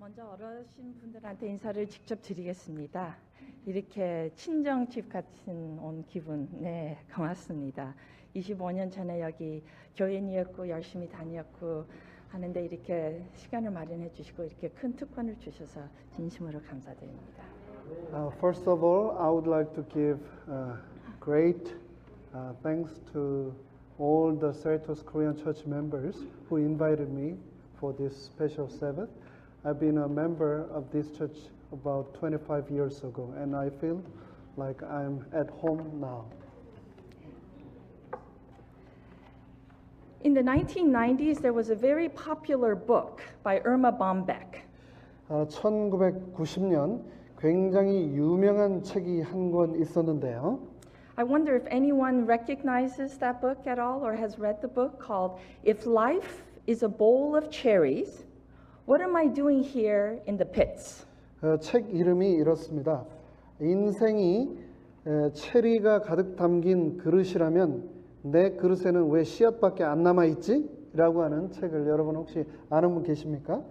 먼저 어르신 분들한테 인사를 직접 드리겠습니다. 이렇게 친정집 같은 온 기분, 네, 고맙습니다. 25년 전에 여기 교인이었고 열심히 다녔고 하는데 이렇게 시간을 마련해 주시고 이렇게 큰 특권을 주셔서 진심으로 감사드립니다. First of all, I would like to give great thanks to all the Cerritos Korean Church members who invited me for this special Sabbath. I've been a member of this church about 25 years ago, and I feel like I'm at home now. In the 1990s, there was a very popular book by Irma Bombeck. 1990년 굉장히 유명한 책이 한 권 있었는데요. I wonder if anyone recognizes that book at all or has read the book called If Life is a Bowl of Cherries, What am I doing here in the pits? 책 이름이 이렇습니다. 인생이 체리가 가득 담긴 그릇이라면 내 그릇에는 왜 씨앗밖에 안 남아 있지? 라고 하는 책을 여러분 혹시 아는 분 계십니까?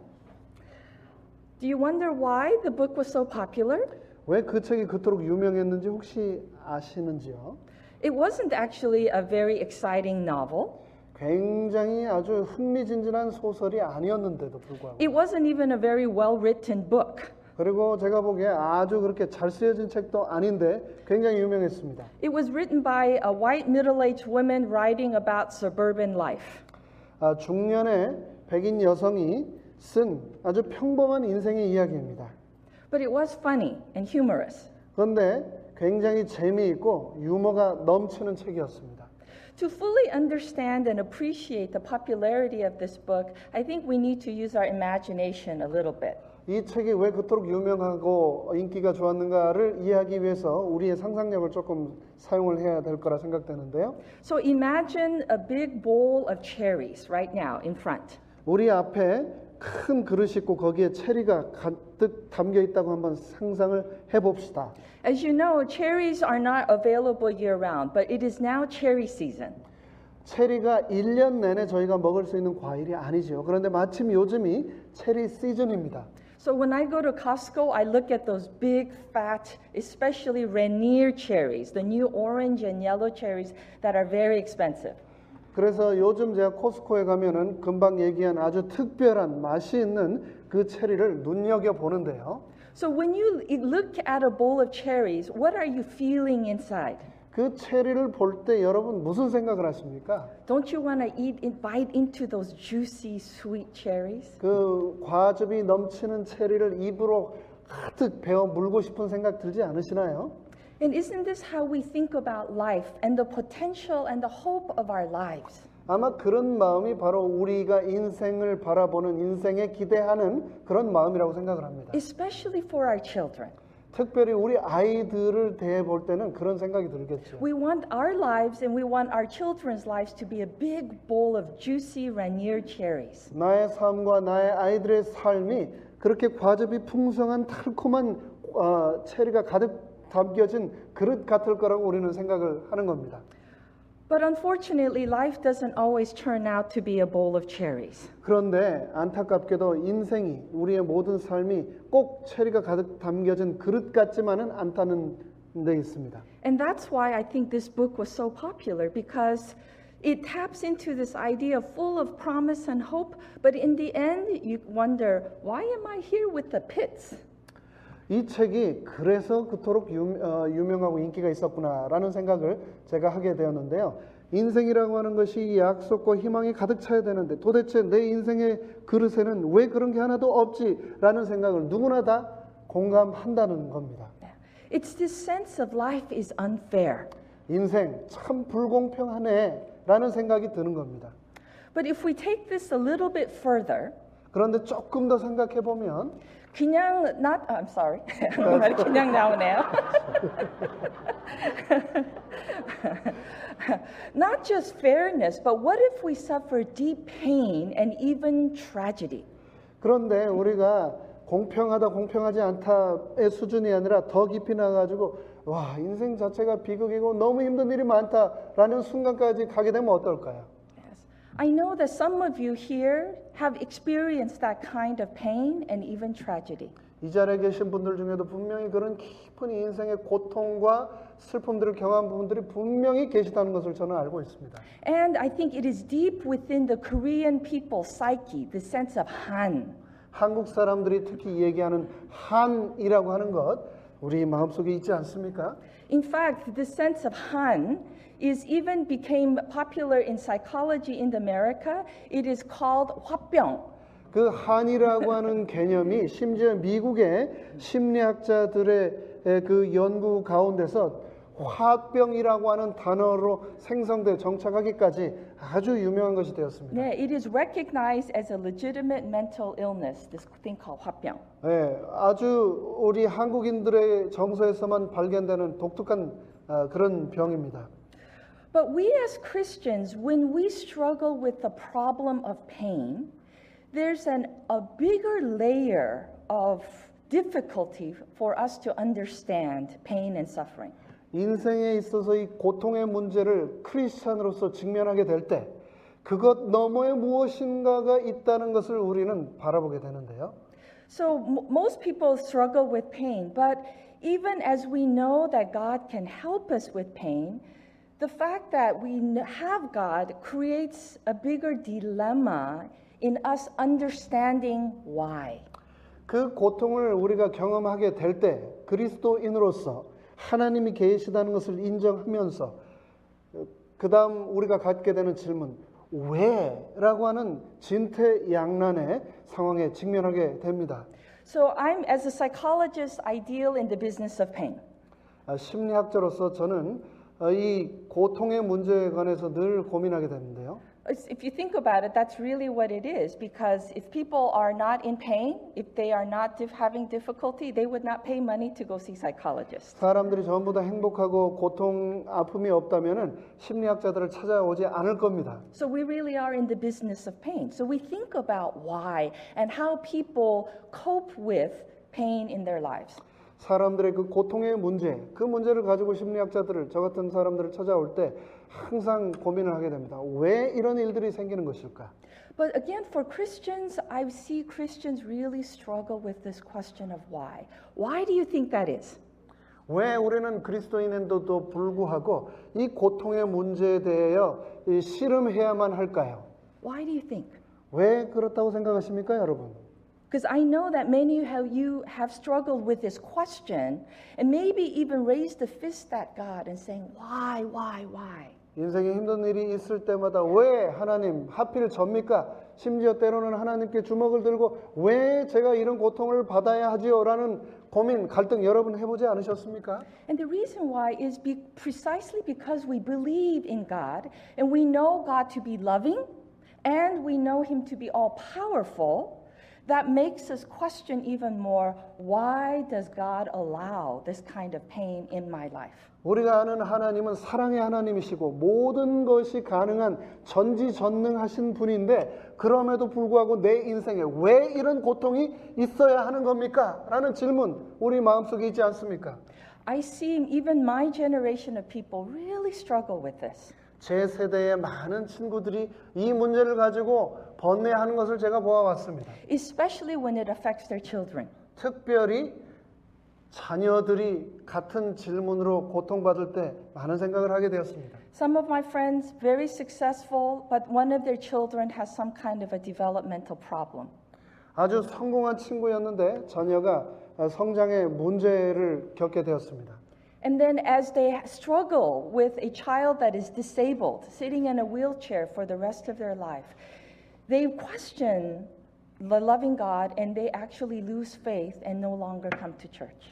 Do you wonder why the book was so popular? 왜 그 책이 그토록 유명했는지 혹시 아시는지요? It wasn't actually a very exciting novel. 굉장히 아주 흥미진진한 소설이 아니었는데도 불구하고 It wasn't even a very well-written book. 그리고 제가 보기에 아주 그렇게 잘 쓰여진 책도 아닌데 굉장히 유명했습니다. It was written by a white middle-aged woman writing about suburban life. 중년의 백인 여성이 쓴 아주 평범한 인생의 이야기입니다. But it was funny and humorous. 그런데 굉장히 재미있고 유머가 넘치는 책이었습니다. To fully understand and appreciate the popularity of this book, I think we need to use our imagination a little bit. 이 책이 왜 그토록 유명하고 인기가 좋았는가를 이해하기 위해서 우리의 상상력을 조금 사용을 해야 될 거라 생각되는데요. So imagine a big bowl of cherries right now in front. 우리 앞에 큰 그릇이 있고 거기에 체리가 가득 담겨 있다고 한번 상상을 해봅시다. As you know, cherries are not available year-round, but it is now cherry season. 체리가 1년 내내 저희가 먹을 수 있는 과일이 아니죠. 그런데 마침 요즘이 체리 시즌입니다. So when I go to Costco, I look at those big, fat, especially Rainier cherries, the new orange and yellow cherries that are very expensive. 그래서 요즘 제가 코스코에 가면은 금방 얘기한 아주 특별한 맛이 있는 그 체리를 눈여겨 보는데요. So when you look at a bowl of cherries, what are you feeling inside? 그 체리를 볼 때 여러분 무슨 생각을 하십니까? Don't you want to bite into those juicy, sweet cherries? 그 과즙이 넘치는 체리를 입으로 가득 베어 물고 싶은 생각 들지 않으시나요? And isn't this how we think about life and the potential and the hope of our lives? 아마 그런 마음이 바로 우리가 인생을 바라보는 인생에 기대하는 그런 마음이라고 생각을 합니다. Especially for our children. 특별히 우리 아이들을 대해볼 때는 그런 생각이 들겠죠. We want our lives and we want our children's lives to be a big bowl of juicy Rainier cherries. 나의 삶과 나의 아이들의 삶이 그렇게 과즙이 풍성한 달콤한 체리가 가득 담겨진 그릇 같을 거라고 우리는 생각을 하는 겁니다. But unfortunately, life doesn't always turn out to be a bowl of cherries. 그런데 안타깝게도 인생이 우리의 모든 삶이 꼭 체리가 가득 담겨진 그릇 같지만은 않다는 데 있습니다. And that's why I think this book was so popular because it taps into this idea full of promise and hope, but in the end you wonder, why am I here with the pits? 이 책이 그래서 그토록 유명하고 인기가 있었구나라는 생각을 제가 하게 되었는데요. 인생이라고 하는 것이 약속과 희망이 가득 차야 되는데 도대체 내 인생의 그릇에는 왜 그런 게 하나도 없지라는 생각을 누구나 다 공감한다는 겁니다. It's this sense of life is unfair. 인생 참 불공평하네라는 생각이 드는 겁니다. But if we take this a little bit further, 그런데 조금 더 생각해 보면 I'm sorry. 말이 그냥 나오네요. Not just fairness, but what if we suffer deep pain and even tragedy? 그런데 우리가 공평하다 공평하지 않다의 수준이 아니라 더 깊이 나가지고 와 인생 자체가 비극이고 너무 힘든 일이 많다라는 순간까지 가게 되면 어떨까요? Yes. I know that some of you here have experienced that kind of pain and even tragedy. 이 자리에 계신 분들 중에도 분명히 그런 깊은 인생의 고통과 슬픔들을 경험한 분들이 분명히 계시다는 것을 저는 알고 있습니다. And I think it is deep within the Korean people's psyche, the sense of Han. 한국 사람들이 특히 얘기하는 한이라고 하는 것 우리 마음속에 있지 않습니까? In fact, the sense of Han is even became popular in psychology in America. It is called 화병. 그 한이라고 하는 개념이 심지어 미국의 심리학자들의 그 연구 가운데서 화병이라고 하는 단어로 생성돼 정착하기까지 아주 유명한 것이 되었습니다. 네, it is recognized as a legitimate mental illness. This thing called 화병. 네, 아주 우리 한국인들의 정서에서만 발견되는 독특한 그런 병입니다. But we as Christians, when we struggle with the problem of pain, there's a bigger layer of difficulty for us to understand pain and suffering. 인생에 있어서 이 고통의 문제를 크리스찬으로서 직면하게 될 때 그것 너머에 무엇인가가 있다는 것을 우리는 바라보게 되는데요. So most people struggle with pain, but even as we know that God can help us with pain, the fact that we have God creates a bigger dilemma in us understanding why. 그 고통을 우리가 경험하게 될 때 그리스도인으로서 하나님이 계시다는 것을 인정하면서 그 다음 우리가 갖게 되는 질문 왜? 라고 하는 진퇴양난의 상황에 직면하게 됩니다. So I'm, as a psychologist, I deal in the business of pain. 심리학자로서 저는 이 고통의 문제에 관해서 늘 고민하게 되는데요. If you think about it, that's really what it is. Because if people are not in pain, if they are not having difficulty, they would not pay money to go see psychologists. 사람들이 전부 다 행복하고 고통, 아픔이 없다면은 심리학자들을 찾아오지 않을 겁니다. So we really are in the business of pain. So we think about why and how people cope with pain in their lives. 사람들의 그 고통의 문제, 그 문제를 가지고 심리학자들을 저 같은 사람들을 찾아올 때 항상 고민을 하게 됩니다. 왜 이런 일들이 생기는 것일까? But again, for Christians, I see Christians really struggle with this question of why. Why do you think that is? 왜 우리는 그리스도인인데도 불구하고 이 고통의 문제에 대하여 씨름해야만 할까요? Why do you think? 왜 그렇다고 생각하십니까, 여러분? Because I know that many of you have struggled with this question and maybe even raised a fist at God and saying, why? 인생에 힘든 일이 있을 때마다 왜 하나님 하필 접니까? 심지어 때로는 하나님께 주먹을 들고 왜 제가 이런 고통을 받아야 하지요? 라는 고민, 갈등 여러분 해보지 않으셨습니까? And the reason why is precisely because we believe in God and we know God to be loving and we know Him to be all-powerful. That makes us question even more, why does God allow this kind of pain in my life? 우리가 아는 하나님은 사랑의 하나님이시고 모든 것이 가능한 전지전능하신 분인데 그럼에도 불구하고 내 인생에 왜 이런 고통이 있어야 하는 겁니까? 라는 질문 우리 마음속에 있지 않습니까? I see even my generation of people really struggle with this. 제 세대의 많은 친구들이 이 문제를 가지고 번뇌하는 것을 제가 보아왔습니다. Especially when it affects their children. 특별히 자녀들이 같은 질문으로 고통받을 때 많은 생각을 하게 되었습니다. Some of my friends very successful, but one of their children has some kind of a developmental problem. 아주 성공한 친구였는데 자녀가 성장의 문제를 겪게 되었습니다. And then as they struggle with a child that is disabled, sitting in a wheelchair for the rest of their life, they question the loving God and they actually lose faith and no longer come to church.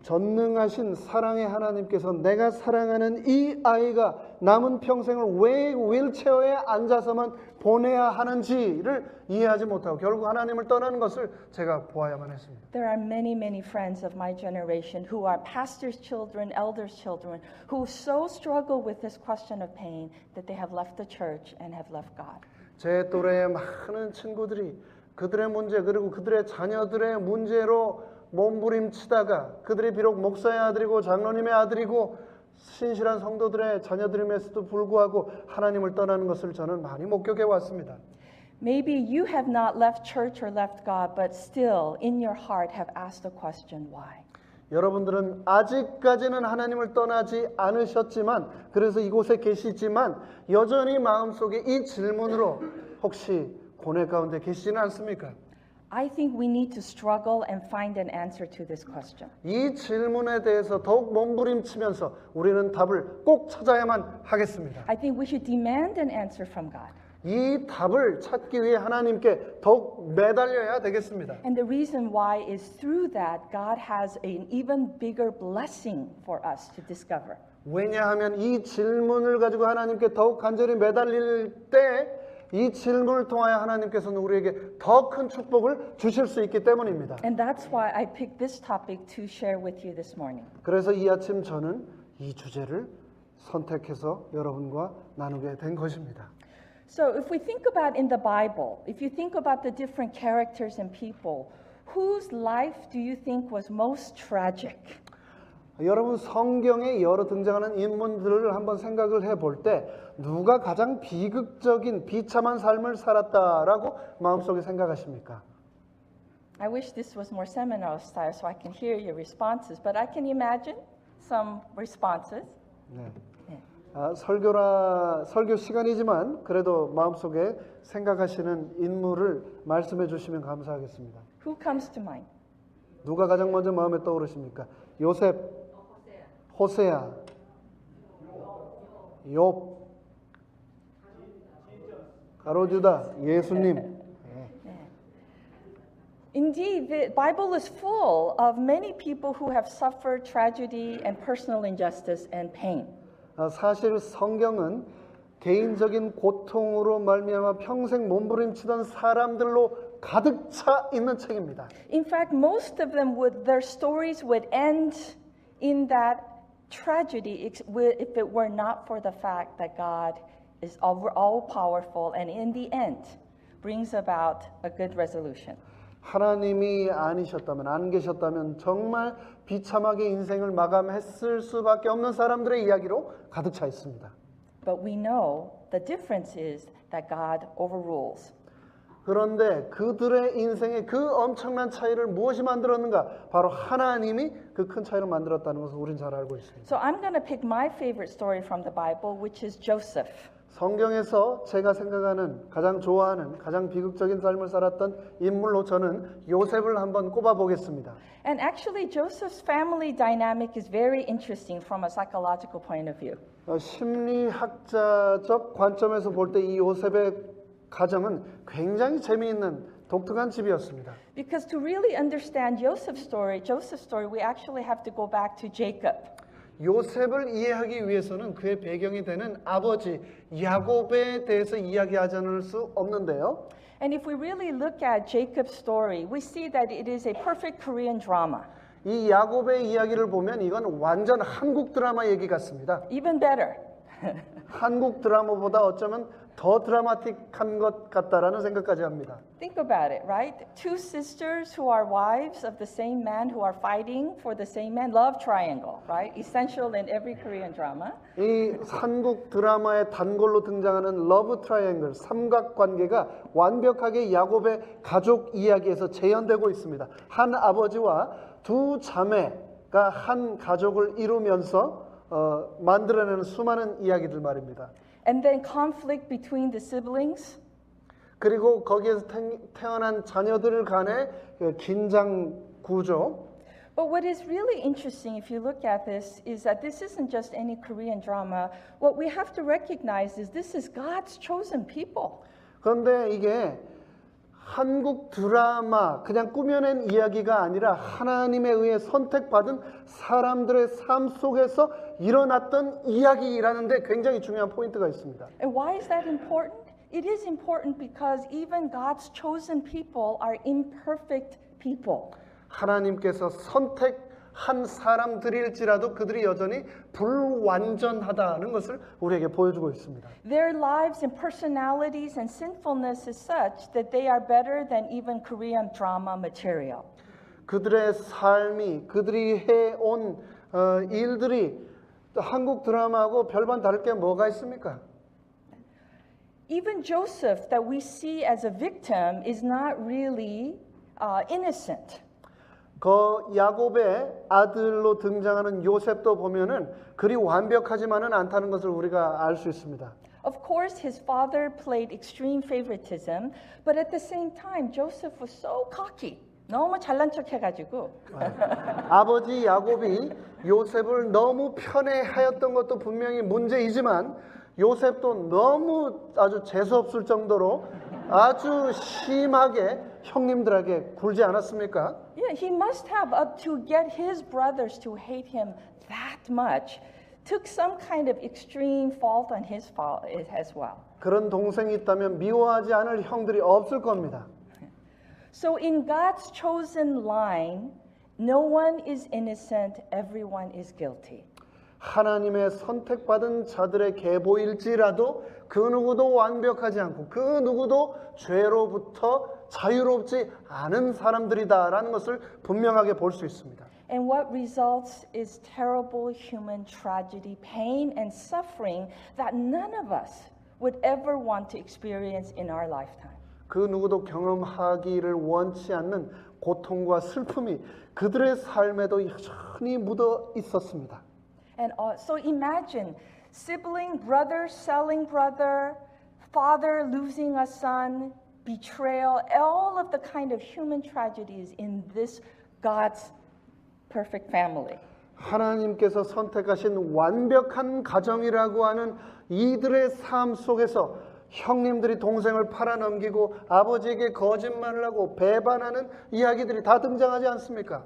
전능하신 사랑의 하나님께서 내가 사랑하는 이 아이가 남은 평생을 왜 휠체어에 앉아서만 보내야 하는지를 이해하지 못하고 결국 하나님을 떠나는 것을 제가 보아야만 했습니다. There are many friends of my generation who are pastors' children, elders' children, who so struggle with this question of pain that they have left the church and have left God. 제 또래의 많은 친구들이 그들의 문제 그리고 그들의 자녀들의 문제로 몸부림치다가 그들이 비록 목사의 아들이고 장로님의 아들이고 신실한 성도들의 자녀들임에도 불구하고 하나님을 떠나는 것을 저는 많이 목격해 왔습니다. Maybe you have not left church or left God, but still in your heart have asked the question, why? 여러분들은 아직까지는 하나님을 떠나지 않으셨지만 그래서 이곳에 계시지만 여전히 마음속에 이 질문으로 혹시 고뇌 가운데 계시지는 않습니까? I think we need to struggle and find an answer to this question. 이 질문에 대해서 더욱 몸부림치면서 우리는 답을 꼭 찾아야만 하겠습니다. I think we should demand an answer from God. 이 답을 찾기 위해 하나님께 더욱 매달려야 되겠습니다. And the reason why is through that God has an even bigger blessing for us to discover. 왜냐하면 이 질문을 가지고 하나님께 더욱 간절히 매달릴 때 이 질문을 통하여 하나님께서는 우리에게 더 큰 축복을 주실 수 있기 때문입니다. And that's why I picked this topic to share with you this morning. 그래서 이 아침 저는 이 주제를 선택해서 여러분과 나누게 된 것입니다. So if we think about in the Bible, if you think about the different characters and people, whose life do you think was most tragic? 여러분 성경에 여러 등장하는 인물들을 한번 생각을 해볼 때 누가 가장 비극적인 비참한 삶을 살았다라고 마음속에 생각하십니까? I wish this was more seminar style so I can hear your responses, but I can imagine some responses. 네. 네. 설교 시간이지만 그래도 마음속에 생각하시는 인물을 말씀해 주시면 감사하겠습니다. Who comes to mind? 누가 가장 먼저 마음에 떠오르십니까? 요셉, 호세아, 욥, 가롯유다, 예수님. Indeed, the Bible is full of many people who have suffered tragedy and personal injustice and pain. 사실 성경은 개인적인 고통으로 말미암아 평생 몸부림치던 사람들로 가득 차 있는 책입니다. In fact, most of them their stories would end in that tragedy if it were not for the fact that God is all powerful and in the end brings about a good resolution. 하나님이 아니셨다면 안 계셨다면 정말 비참하게 인생을 마감했을 수밖에 없는 사람들의 이야기로 가득 차 있습니다. But we know the difference is that God overrules. 그런데 그들의 인생의 그 엄청난 차이를 무엇이 만들었는가? 바로 하나님이 그 큰 차이를 만들었다는 것을 우린 잘 알고 있습니다. So I'm going to pick my favorite story from the Bible, which is Joseph. 성경에서 제가 생각하는 가장 좋아하는 가장 비극적인 삶을 살았던 인물로 저는 요셉을 한번 꼽아 보겠습니다. And actually Joseph's family dynamic is very interesting from a psychological point of view. 심리학자적 관점에서 볼 때 이 요셉의 가정은 굉장히 재미있는 독특한 집이었습니다. Because to really understand Joseph's story, we actually have to go back to Jacob. 요셉을 이해하기 위해서는 그의 배경이 되는 아버지 야곱에 대해서 이야기하지 않을 수 없는데요. And if we really look at Jacob's story, we see that it is a perfect Korean drama. 이 야곱의 이야기를 보면 이건 완전 한국 드라마 얘기 같습니다. Even better. 한국 드라마보다 어쩌면 더 드라마틱한 것 같다라는 생각까지 합니다. Think about it, right? Two sisters who are wives of the same man who are fighting for the same man. Love triangle, right? Essential in every Korean drama. 이 한국 드라마의 단골로 등장하는 러브 트라이앵글, 삼각관계가 완벽하게 야곱의 가족 이야기에서 재현되고 있습니다. 한 아버지와 두 자매가 한 가족을 이루면서 만들어내는 수많은 이야기들 말입니다. And then conflict between the siblings. 그리고 거기에서 태어난 자녀들 간의 긴장 구조. But what is really interesting if you look at this is that this isn't just any Korean drama. What we have to recognize is this is God's chosen people. 그런데 이게 한국 드라마 그냥 꾸며낸 이야기가 아니라 하나님에 의해 선택받은 사람들의 삶 속에서 일어났던 이야기라는 데 굉장히 중요한 포인트가 있습니다. And why is that important? It is important because even God's chosen people are imperfect people. 하나님께서 선택한 사람들일지라도 그들이 여전히 불완전하다는 것을 우리에게 보여주고 있습니다. Their lives and personalities and sinfulness is such that they are better than even Korean drama material. 그들의 삶이 그들이 해온 일들이 한국 드라마하고 별반 다를 게 뭐가 있습니까? Even Joseph, that we see as a victim, is not really innocent. 그 야곱의 아들로 등장하는 요셉도 보면은 그리 완벽하지만은 않다는 것을 우리가 알 수 있습니다. Of course, his father played extreme favoritism, but at the same time, Joseph was so cocky. 너무 잘난 척 해가지고. 아버지 야곱이 요셉을 너무 편애하였던 것도 분명히 문제이지만 요셉도 너무 아주 재수없을 정도로 아주 심하게 형님들에게 굴지 않았습니까? Yeah, he must have, to get his brothers to hate him that much, took some kind of extreme fault on his fault as well. 그런 동생이 있다면 미워하지 않을 형들이 없을 겁니다. So in God's chosen line, no one is innocent, everyone is guilty. 하나님의 선택받은 자들의 계보일지라도 그 누구도 완벽하지 않고 그 누구도 죄로부터 자유롭지 않은 사람들이다라는 것을 분명하게 볼 수 있습니다. And what results is terrible human tragedy, pain, and suffering that none of us would ever want to experience in our lifetime. 그 누구도 경험하기를 원치 않는 고통과 슬픔이 그들의 삶에도 여전히 묻어 있었습니다. And so imagine sibling, brother selling brother, father losing a son, betrayal, all of the kind of human tragedies in this God's perfect family. 하나님께서 선택하신 완벽한 가정이라고 하는 이들의 삶 속에서 형님들이 동생을 팔아넘기고 아버지에게 거짓말을 하고 배반하는 이야기들이 다 등장하지 않습니까?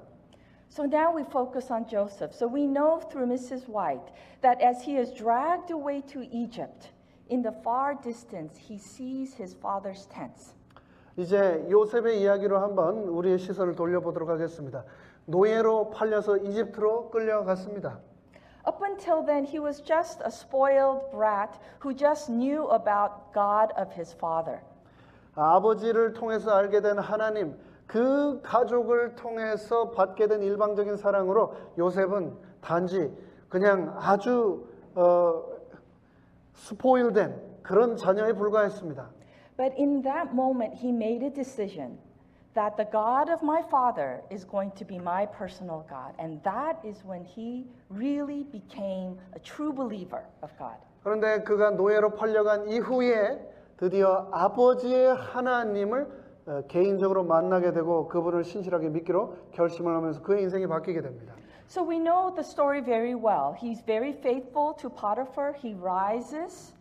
So now we focus on Joseph. So we know through Mrs. White that as he is dragged away to Egypt, in the far distance he sees his father's tents. 이제 요셉의 이야기로 한번 우리의 시선을 돌려보도록 하겠습니다. 노예로 팔려서 이집트로 끌려갔습니다. Up until then, he was just a spoiled brat who just knew about God of his father. 아버지를 통해서 알게 된 하나님, 그 가족을 통해서 받게 된 일방적인 사랑으로 요셉은 단지 그냥 아주 스포일된 그런 자녀에 불과했습니다. But in that moment, he made a decision that the God of my father is going to be my personal God. And that is when he really became a true believer of God. 그런데 그가 노예로 팔려간 이후에 드디어 아버지의 하나님을 개인적으로 만나게 되고 그분을 신실하게 믿기로 결심을 하면서 그의 인생이 바뀌게 됩니다. So we know the story very well. He's very faithful to Potiphar. He rises.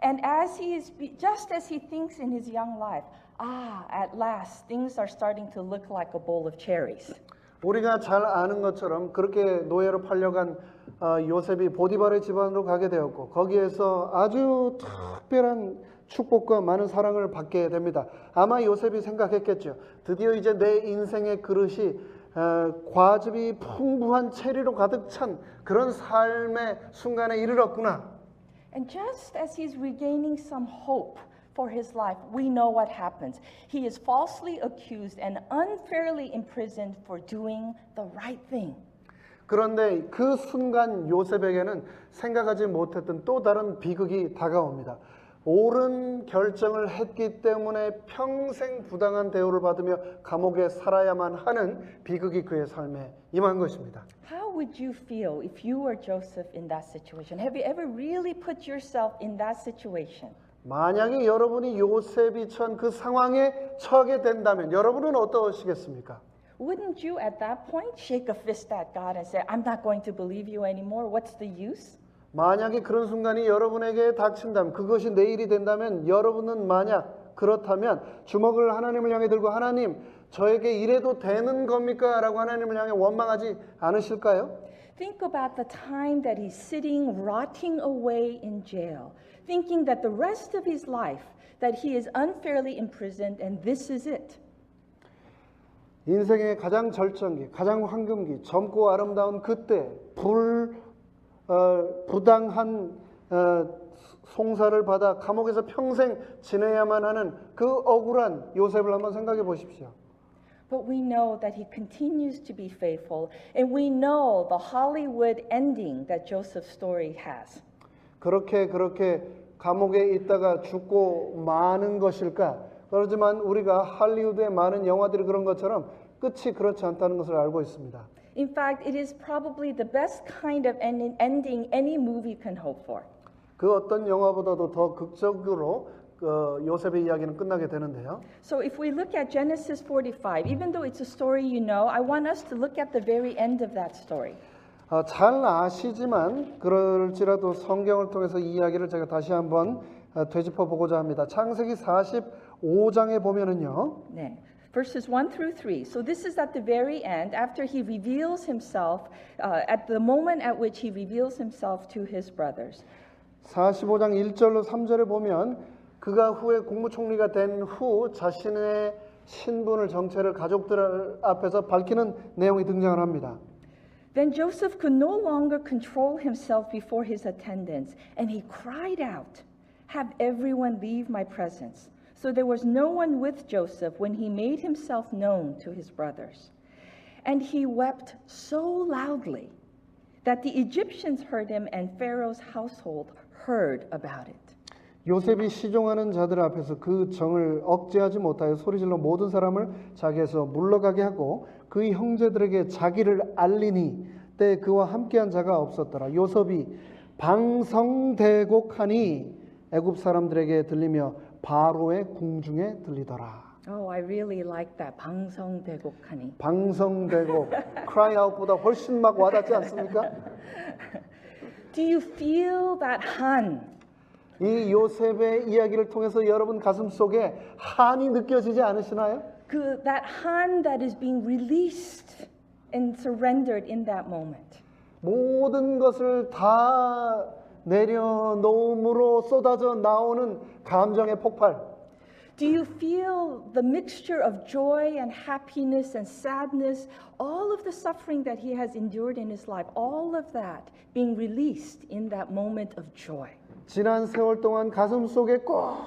And as he is, just as he thinks in his young life, at last things are starting to look like a bowl of cherries. 우리가 잘 아는 것처럼 그렇게 노예로 팔려간 요셉이 보디발의 집안으로 가게 되었고 거기에서 아주 특별한 축복과 많은 사랑을 받게 됩니다. 아마 요셉이 생각했겠죠. 드디어 이제 내 인생의 그릇이 과즙이 풍부한 체리로 가득 찬 그런 삶의 순간에 이르렀구나. And just as he's regaining some hope for his life, we know what happens. He is falsely accused and unfairly imprisoned for doing the right thing. 그런데 그 순간 요셉에게는 생각하지 못했던 또 다른 비극이 다가옵니다. 옳은 결정을 했기 때문에 평생 부당한 대우를 받으며 감옥에 살아야만 하는 비극이 그의 삶에 임한 것입니다. How would you feel if you were Joseph in that situation? Have you ever really put yourself in that situation? 만약에 여러분이 요셉이 처한 그 상황에 처하게 된다면 여러분은 어떠시겠습니까? Wouldn't you at that point shake a fist at God and say, I'm not going to believe you anymore? What's the use? 만약에 그런 순간이 여러분에게 닥친다면 그것이 내일이 된다면 여러분은 만약 그렇다면 주먹을 하나님을 향해 들고 하나님 저에게 이래도 되는 겁니까? 라고 하나님을 향해 원망하지 않으실까요? Think about the time that he's sitting, rotting away in jail, thinking that the rest of his life that he is unfairly imprisoned and this is it. 인생의 가장 절정기, 가장 황금기, 젊고 아름다운 그때 부당한 송사를 받아 감옥에서 평생 지내야만 하는 그 억울한 요셉을 한번 생각해 보십시오. But we know that he continues to be faithful, and we know the Hollywood ending that Joseph's story has. 그렇게 감옥에 있다가 죽고 마는 것일까? 그렇지만 우리가 할리우드의 많은 영화들이 그런 것처럼 끝이 그렇지 않다는 것을 알고 있습니다. In fact, it is probably the best kind of ending any movie can hope for. 그 어떤 영화보다도 더 극적으로 요셉의 이야기는 끝나게 되는데요. So if we look at Genesis 45, even though it's a story you know, I want us to look at the very end of that story. 잘 아시지만 그럴지라도 성경을 통해서 이 이야기를 제가 다시 한번 되짚어 보고자 합니다. 창세기 45장에 보면은요. 네. Verses 1 through 3. So this is at the very end, after he reveals himself, at the moment at which he reveals himself to his brothers. 45장 1절로 3절에 보면 그가 후에 국무총리가 된 후 자신의 신분을 정체를 가족들 앞에서 밝히는 내용이 등장을 합니다. Then Joseph could no longer control himself before his attendants, and he cried out, "Have everyone leave my presence." So there was no one with Joseph when he made himself known to his brothers. And he wept so loudly that the Egyptians heard him and Pharaoh's household heard about it. 요셉이 시종하는 자들 앞에서 그 정을 억제하지 못하여 소리질러 모든 사람을 자기에서 물러가게 하고 그의 형제들에게 자기를 알리니 때 그와 함께한 자가 없었더라. 요셉이 방성대곡하니 애굽 사람들에게 들리며 바로의 궁중에 들리더라. Oh, I really like that. 방성대곡하니. 방성대곡, cry out보다 훨씬 막 와닿지 않습니까? Do you feel that han? 이 요셉의 이야기를 통해서 여러분 가슴 속에 한이 느껴지지 않으시나요? That han that is being released and surrendered in that moment. 모든 것을 다 내려놓음으로 쏟아져 나오는 감정의 폭발. Do you feel the mixture of joy and happiness and sadness, all of the suffering that he has endured in his life, all of that being released in that moment of joy? 지난 세월 동안 가슴 속에 꼭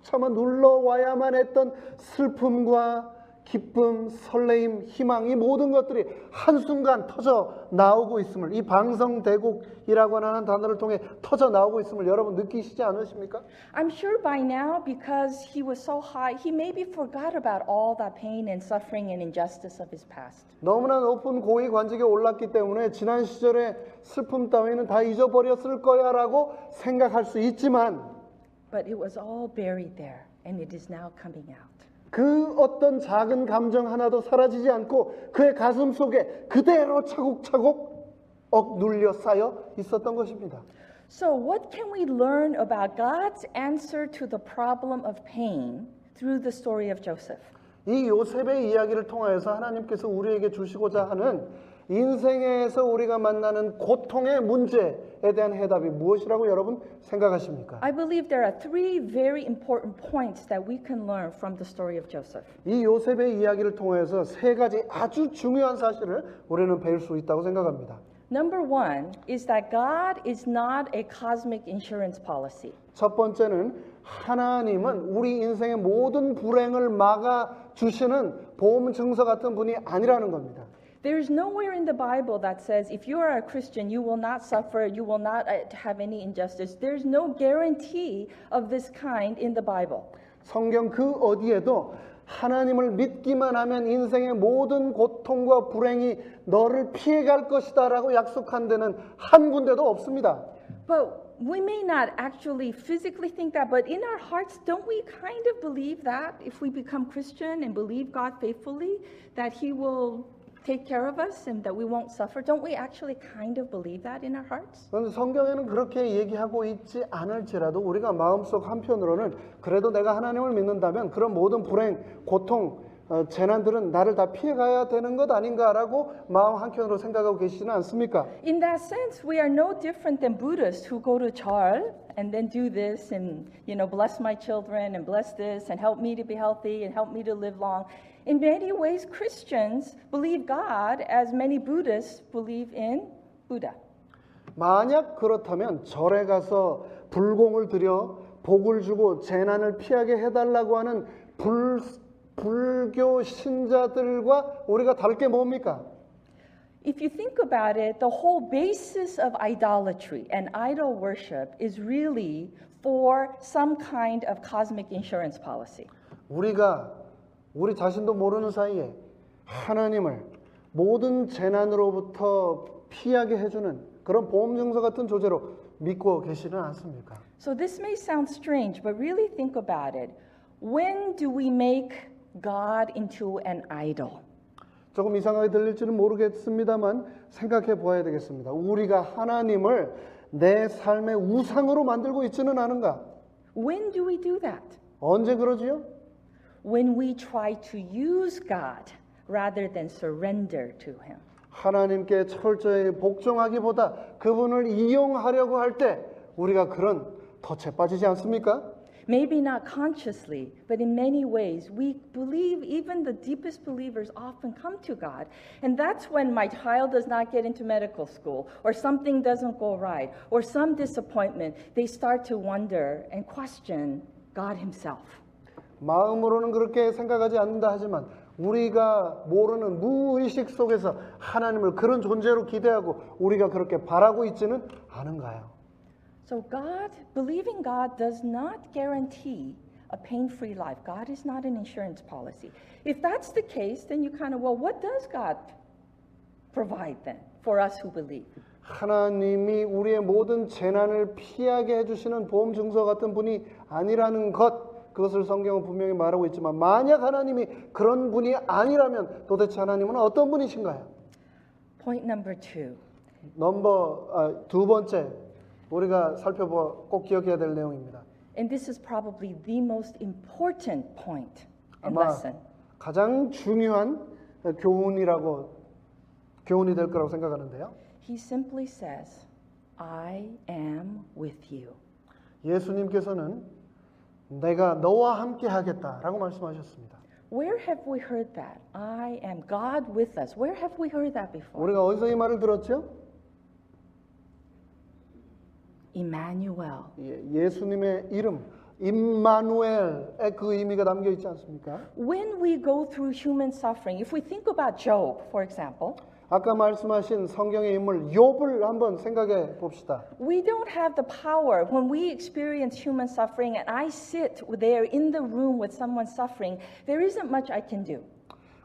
참아 눌러와야만 했던 슬픔과 기쁨, 설레임, 희망 이 모든 것들이 한순간 터져 나오고 있음을 이 방성대곡이라고 하는 단어를 통해 터져 나오고 있음을 여러분 느끼시지 않으십니까? I'm sure by now, because he was so high, he maybe forgot about all that pain and suffering and injustice of his past. 너무나 높은 고위 관직에 올랐기 때문에 지난 시절의 슬픔 따위는 다 잊어버렸을 거야라고 생각할 수 있지만 But it was all buried there, and it is now coming out. 그 어떤 작은 감정 하나도 사라지지 않고 그의 가슴 속에 그대로 차곡차곡 억눌려 쌓여 있었던 것입니다. So what can we learn about God's answer to the problem of pain through the story of Joseph? 이 요셉의 이야기를 통하여서 하나님께서 우리에게 주시고자 하는 인생에서 우리가 만나는 고통의 문제에 대한 해답이 무엇이라고 여러분 생각하십니까? I believe there are three very important points that we can learn from the story of Joseph. 이 요셉의 이야기를 통해서 세 가지 아주 중요한 사실을 우리는 배울 수 있다고 생각합니다. Number one is that God is not a cosmic insurance policy. 첫 번째는 하나님은 우리 인생의 모든 불행을 막아 주시는 보험 증서 같은 분이 아니라는 겁니다. There is nowhere in the Bible that says if you are a Christian, you will not suffer, you will not have any injustice. There's no guarantee of this kind in the Bible. 성경 그 어디에도 하나님을 믿기만 하면 인생의 모든 고통과 불행이 너를 피해갈 것이다라고 약속한 데는 한 군데도 없습니다. But we may not actually physically think that, but in our hearts, don't we kind of believe that if we become Christian and believe God faithfully, that He will take care of us and that we won't suffer? Don't we actually kind of believe that in our hearts? 그런데 성경에는 그렇게 얘기하고 있지 않을지라도 우리가 마음속 한편으로는 그래도 내가 하나님을 믿는다면 그런 모든 불행, 고통, 재난들은 나를 다 피해가야 되는 것 아닌가라고 마음 한켠으로 생각하고 계시지는 않습니까? In that sense, we are no different than Buddhists who go to Chal and then do this and, bless my children and bless this and help me to be healthy and help me to live long. In many ways, Christians believe God as many Buddhists believe in Buddha. 만약 그렇다면 절에 가서 불공을 드려 복을 주고 재난을 피하게 해달라고 하는 불교 신자들과 우리가 다를 게 뭡니까? If you think about it, the whole basis of idolatry and idol worship is really for some kind of cosmic insurance policy. 우리가 우리 자신도 모르는 사이에 하나님을 모든 재난으로부터 피하게 해주는 그런 보험증서 같은 조제로 믿고 계시는 않습니까? So this may sound strange, but really think about it. When do we make God into an idol? 조금 이상하게 들릴지는 모르겠습니다만 생각해 보아야 되겠습니다. 우리가 하나님을 내 삶의 우상으로 만들고 있지는 않은가? When do we do that? 언제 그러지요? When we try to use God rather than surrender to Him. 하나님께 철저히 복종하기보다 그분을 이용하려고 할 때 우리가 그런 덫에 빠지지 않습니까? Maybe not consciously, but in many ways, we believe even the deepest believers often come to God. And that's when my child does not get into medical school, or something doesn't go right, or some disappointment. They start to wonder and question God Himself. 마음으로는 그렇게 생각하지 않는다 하지만 우리가 모르는 무의식 속에서 하나님을 그런 존재로 기대하고 우리가 그렇게 바라고 있지는 않은가요? So God, believing God does not guarantee a pain-free life. God is not an insurance policy. If that's the case, then you kind of, well, what does God provide then for us who believe? 하나님이 우리의 모든 재난을 피하게 해주시는 보험증서 같은 분이 아니라는 것, 그것을 성경은 분명히 말하고 있지만 만약 하나님이 그런 분이 아니라면 도대체 하나님은 어떤 분이신가요? Point number 2. 두 번째 우리가 살펴보 꼭 기억해야 될 내용입니다. And this is probably the most important point and 아마 lesson. 가장 중요한 교훈이 될 거라고 생각하는데요. He simply says, I am with you. 예수님께서는 내가 너와 함께 하겠다라고 말씀하셨습니다. Where have we heard that? I am God with us. Where have we heard that before? 우리가 어디서 이 말을 들었죠? Emmanuel. 예수님의 이름 임마누엘의 그 의미가 담겨 있지 않습니까? When we go through human suffering, if we think about Job, for example, 아까 말씀하신 성경의 인물 욥을 한번 생각해 봅시다. we don't have the power when we experience human suffering and I sit there in the room with someone suffering, there isn't much I can do.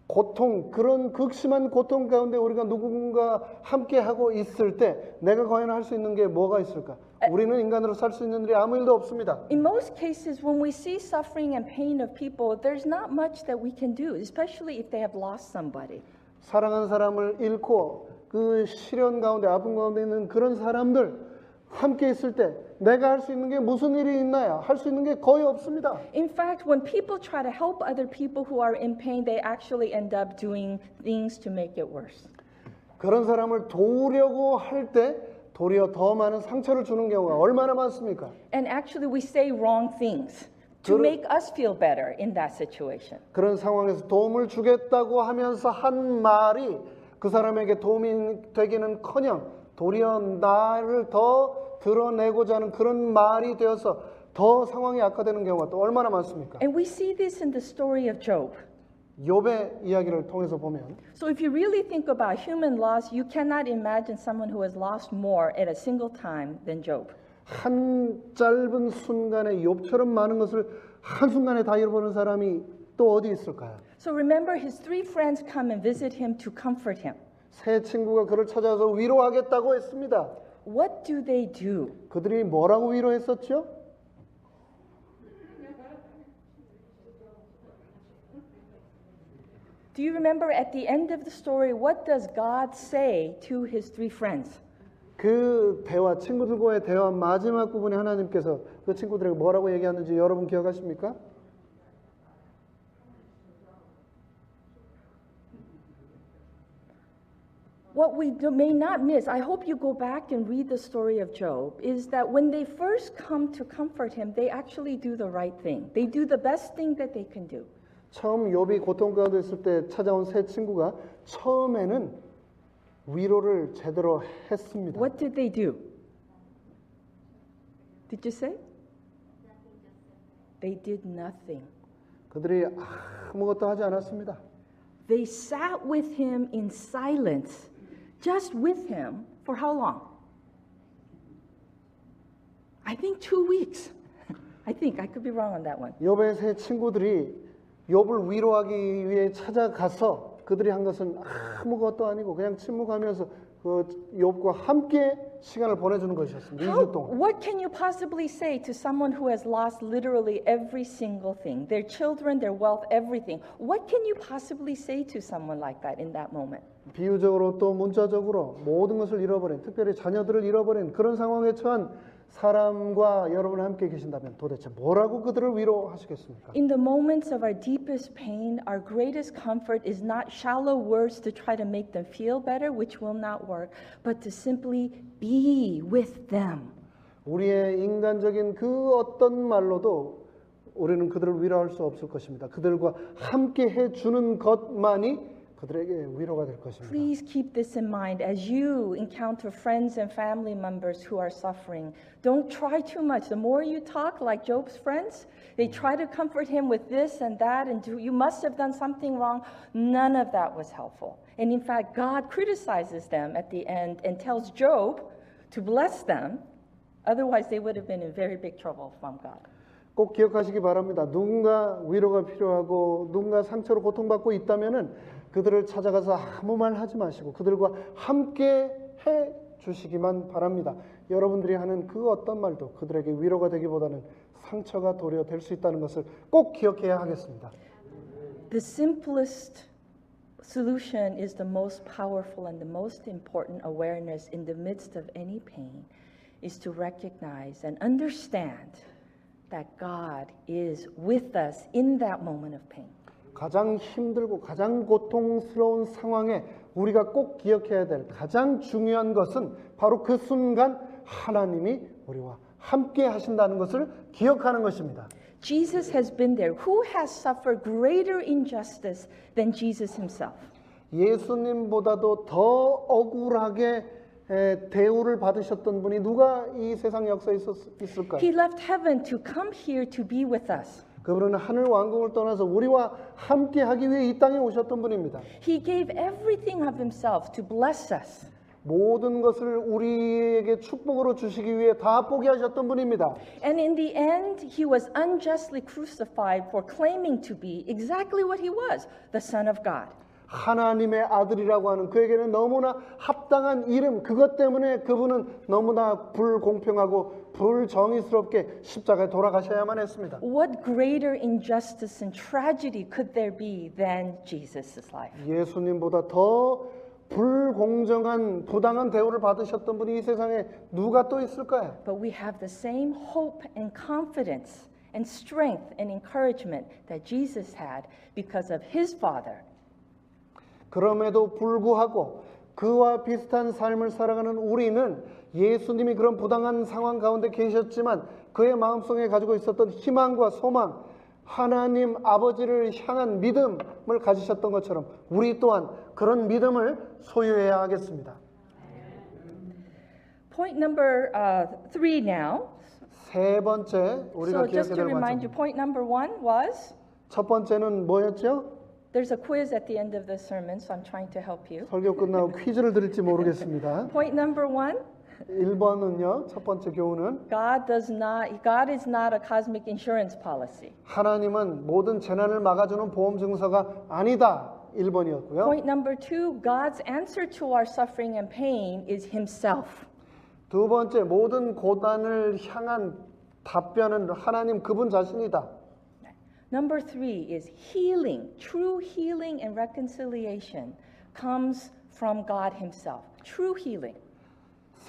고통, 그런 극심한 고통 가운데 우리가 누군가 함께 하고 있을 때 내가 과연 할 수 있는 게 뭐가 있을까? 우리는 인간으로 살 수 있는 일이 아무 일도 없습니다. In most cases, when we see suffering and pain of people, there's not much that we can do, especially if they have lost somebody. 사랑하는 사람을 잃고 그 시련 가운데 아픔 가운데 있는 그런 사람들 함께 있을 때 내가 할 수 있는 게 무슨 일이 있나요? 할 수 있는 게 거의 없습니다. In fact, when people try to help other people who are in pain, they actually end up doing things to make it worse. 그런 사람을 도우려고 할 때 도리어 더 많은 상처를 주는 경우가 얼마나 많습니까? And actually, we say wrong things to make us feel better in that situation. 그런 상황에서 도움을 주겠다고 하면서 한 말이 그 사람에게 도움이 되기는커녕 도리어 나를 더 드러내고자 하는 그런 말이 되어서 더 상황이 악화되는 경우가 또 얼마나 많습니까? And we see this in the story of Job. 욥의 이야기를 통해서 보면 So if you really think about human loss, you cannot imagine someone who has lost more at a single time than Job. 한 짧은 순간에 욥처럼 많은 것을 한순간에 다 잃어버린 사람이 또 어디 있을까요? So remember, his 3 friends come and visit him to comfort him. 세 친구가 그를 찾아서 위로하겠다고 했습니다. What do they do? 그들이 뭐라고 위로했었죠? Do you remember at the end of the story, what does God say to his 3 friends? 그 대화, 친구들과의 대화 마지막 부분에 하나님께서 그 친구들에게 뭐라고 얘기하는지 여러분 기억하십니까? What we may not miss, I hope you go back and read the story of Job, is that when they first come to comfort him, they actually do the right thing. They do the best thing that they can do. 처음 욥이 고통 가운데 있을 때 찾아온 세 친구가 처음에는 위로를 제대로 했습니다. What did they do? Did you say? They did nothing. 그들이 아무것도 하지 않았습니다. They sat with him in silence, just with him for how long? I think 2 weeks. I could be wrong on that one. 욥의 세 친구들이 욥을 위로하기 위해 찾아가서 그들이 한 것은 아무것도 아니고 그냥 침묵하면서 그 욥과 함께 시간을 보내주는 것이었습니다. 2주 동안. What can you possibly say to someone who has lost literally every single thing? Their children, their wealth, everything. What can you possibly say to someone like that in that moment? 비유적으로 또 문자적으로 모든 것을 잃어버린, 특별히 자녀들을 잃어버린 그런 상황에 처한 사람과 여러분 함께 계신다면 도대체 뭐라고 그들을 위로하시겠습니까? In the moments of our deepest pain, our greatest comfort is not shallow words to try to make them feel better, which will not work, but to simply be with them. 우리의 인간적인 그 어떤 말로도 우리는 그들을 위로할 수 없을 것입니다. 그들과 함께 해주는 것만이 그들에게 위로가 될 것입니다. Please keep this in mind as you encounter friends and family members who are suffering. Don't try too much. The more you talk like Job's friends, they try to comfort him with this and that, and you must have done something wrong. None of that was helpful. And in fact, God criticizes them at the end and tells Job to bless them. Otherwise, they would have been in very big trouble from God. 꼭 기억하시기 바랍니다. 누군가 위로가 필요하고 누군가 상처로 고통받고 있다면은 그들을 찾아가서 아무 말 하지 마시고 그들과 함께 해 주시기만 바랍니다. 여러분들이 하는 그 어떤 말도 그들에게 위로가 되기보다는 상처가 도리어 될 수 있다는 것을 꼭 기억해야 하겠습니다. The simplest solution is the most powerful and the most important awareness in the midst of any pain is to recognize and understand that God is with us in that moment of pain. 가장 힘들고 가장 고통스러운 상황에 우리가 꼭 기억해야 될 가장 중요한 것은 바로 그 순간 하나님이 우리와 함께 하신다는 것을 기억하는 것입니다. Jesus has been there. Who has suffered greater injustice than Jesus himself? 예수님보다도 더 억울하게 대우를 받으셨던 분이 누가 이 세상 역사에 있을까요? He left heaven to come here to be with us. 그분은 하늘 왕국을 떠나서 우리와 함께 하기 위해 이 땅에 오셨던 분입니다. He gave everything of himself to bless us. 모든 것을 우리에게 축복으로 주시기 위해 다 포기하셨던 분입니다. And in the end, he was unjustly crucified for claiming to be exactly what he was, the Son of God. 하나님의 아들이라고 하는 그에게는 너무나 합당한 이름, 그것 때문에 그분은 너무나 불공평하고 불정의스럽게 십자가에 돌아가셔야만 했습니다. What greater injustice and tragedy could there be than Jesus' life? 예수님보다 더 불공정한 부당한 대우를 받으셨던 분이 이 세상에 누가 또 있을까요? But we have the same hope and confidence and strength and encouragement that Jesus had because of his Father. 그럼에도 불구하고 그와 비슷한 삶을 살아가는 우리는 예수님이 그런 부당한 상황 가운데 계셨지만 그의 마음속에 가지고 있었던 희망과 소망, 하나님 아버지를 향한 믿음을 가지셨던 것처럼 우리 또한 그런 믿음을 소유해야 하겠습니다. Point number 3 now. 세 번째 우리가 So just 기억해야 to 될 remind you, 관점. point number 1 was 첫 번째는 뭐였죠? there's a quiz at the end of the sermon, so I'm trying to help you. 설교 끝나고 퀴즈를 드릴지 모르겠습니다. Point number 1, 1번은요. 첫 번째 교훈은 God is not a cosmic insurance policy. 하나님은 모든 재난을 막아주는 보험 증서가 아니다. 1번이었고요. Point number 2, God's answer to our suffering and pain is himself. 두 번째, 모든 고난을 향한 답변은 하나님 그분 자신이다. Number 3 is healing. True healing and reconciliation comes from God himself. True healing.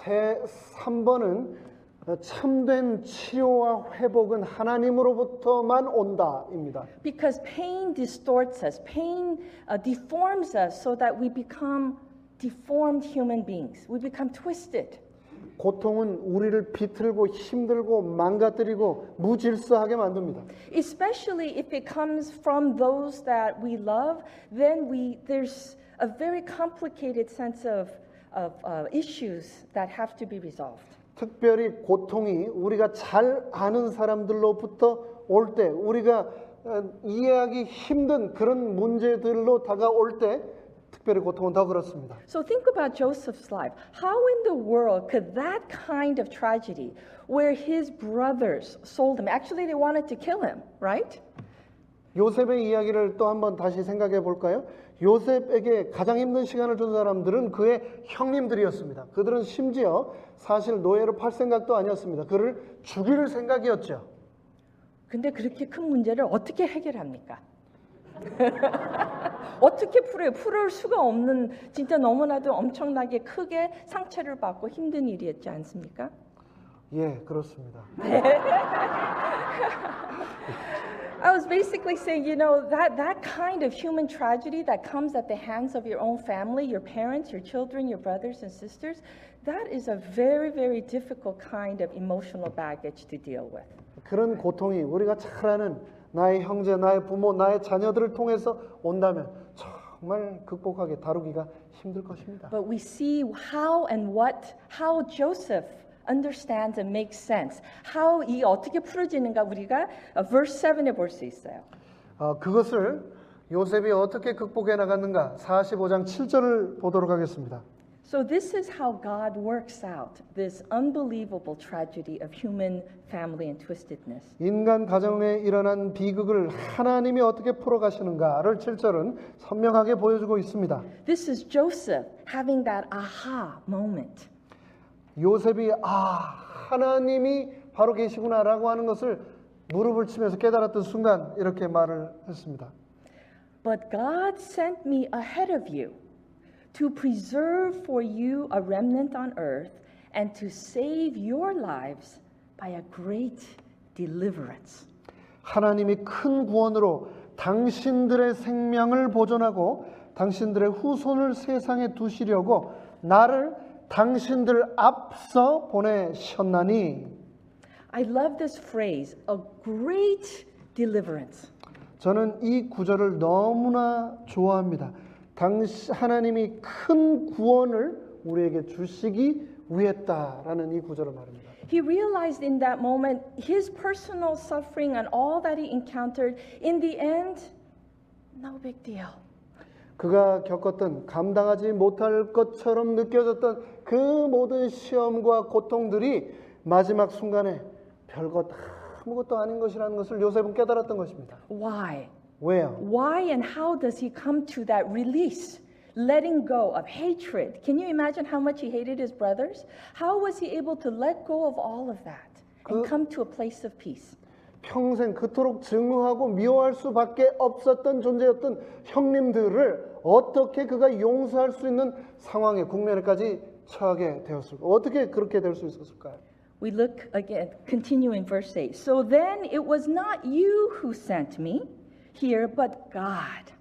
3번은 참된 치료와 회복은 하나님으로부터만 온다입니다. Because pain distorts us. Pain deforms us so that we become deformed human beings. We become twisted. 고통은 우리를 비틀고 힘들고 망가뜨리고 무질서하게 만듭니다. Especially if it comes from those that we love, then there's a very complicated sense of issues that have to be resolved. 특별히 고통이 우리가 잘 아는 사람들로부터 올 때 우리가 이해하기 힘든 그런 문제들로 다가올 때 특별히 고통은 더 그렇습니다. So think about Joseph's life. How in the world could that kind of tragedy, where his brothers sold him, actually they wanted to kill him, right? 요셉의 이야기를 또 한번 다시 생각해 볼까요? 요셉에게 가장 힘든 시간을 준 사람들은 그의 형님들이었습니다. 그들은 심지어 사실 노예로 팔 생각도 아니었습니다. 그를 죽일 생각이었죠. 근데 그렇게 큰 문제를 어떻게 해결합니까? 어떻게 풀어요? 풀을 수가 없는 진짜 너무나도 엄청나게 크게 상처를 받고 힘든 일이었지 않습니까? 예, 그렇습니다. I was basically saying, you know, that kind of human tragedy that comes at the hands of your own family, your parents, your children, your brothers and sisters, that is a very, very difficult kind of emotional baggage to deal with. 그런 고통이 우리가 잘 아는 나의 형제, 나의 부모, 나의 자녀들을 통해서 온다면 정말 극복하기, 다루기가 힘들 것입니다. But we see how Joseph understands and makes sense. How 이 어떻게 풀어지는가 우리가 verse 7에 볼 수 있어요. 그것을 요셉이 어떻게 극복해 나갔는가 45장 7절을 보도록 하겠습니다. So this is how God works out this unbelievable tragedy of human family and twistedness. 인간 가정에 일어난 비극을 하나님이 어떻게 풀어가시는가를 7절은 선명하게 보여주고 있습니다. This is Joseph having that aha moment. 요셉이 하나님이 바로 계시구나라고 하는 것을 무릎을 치면서 깨달았던 순간 이렇게 말을 했습니다. But God sent me ahead of you to preserve for you a remnant on earth and to save your lives by a great deliverance. 하나님이 큰 구원으로 당신들의 생명을 보존하고 당신들의 후손을 세상에 두시려고 나를 당신들 앞서 보내셨나니. I love this phrase, a great deliverance. 저는 이 구절을 너무나 좋아합니다. 하나님이 큰 구원을 우리에게 주시기 위했다라는 이 구절을 말합니다. He realized in that moment his personal suffering and all that he encountered, in the end, no big deal. 그가 겪었던 감당하지 못할 것처럼 느껴졌던 그 모든 시험과 고통들이 마지막 순간에 별것 아무것도 아닌 것이라는 것을 요셉은 깨달았던 것입니다. Why? 왜요? Why and how does he come to that release, letting go of hatred? Can you imagine how much he hated his brothers? How was he able to let go of all of that and come to a place of peace? 평생 그토록 증오하고 미워할 수밖에 없었던 존재였던 형님들을 어떻게 그가 용서할 수 있는 상황에 국면에까지 처하게 되었을까? 어떻게 그렇게 될 수 있었을까요? We look again, continue in verse 8. So then it was not you who sent me here, but God.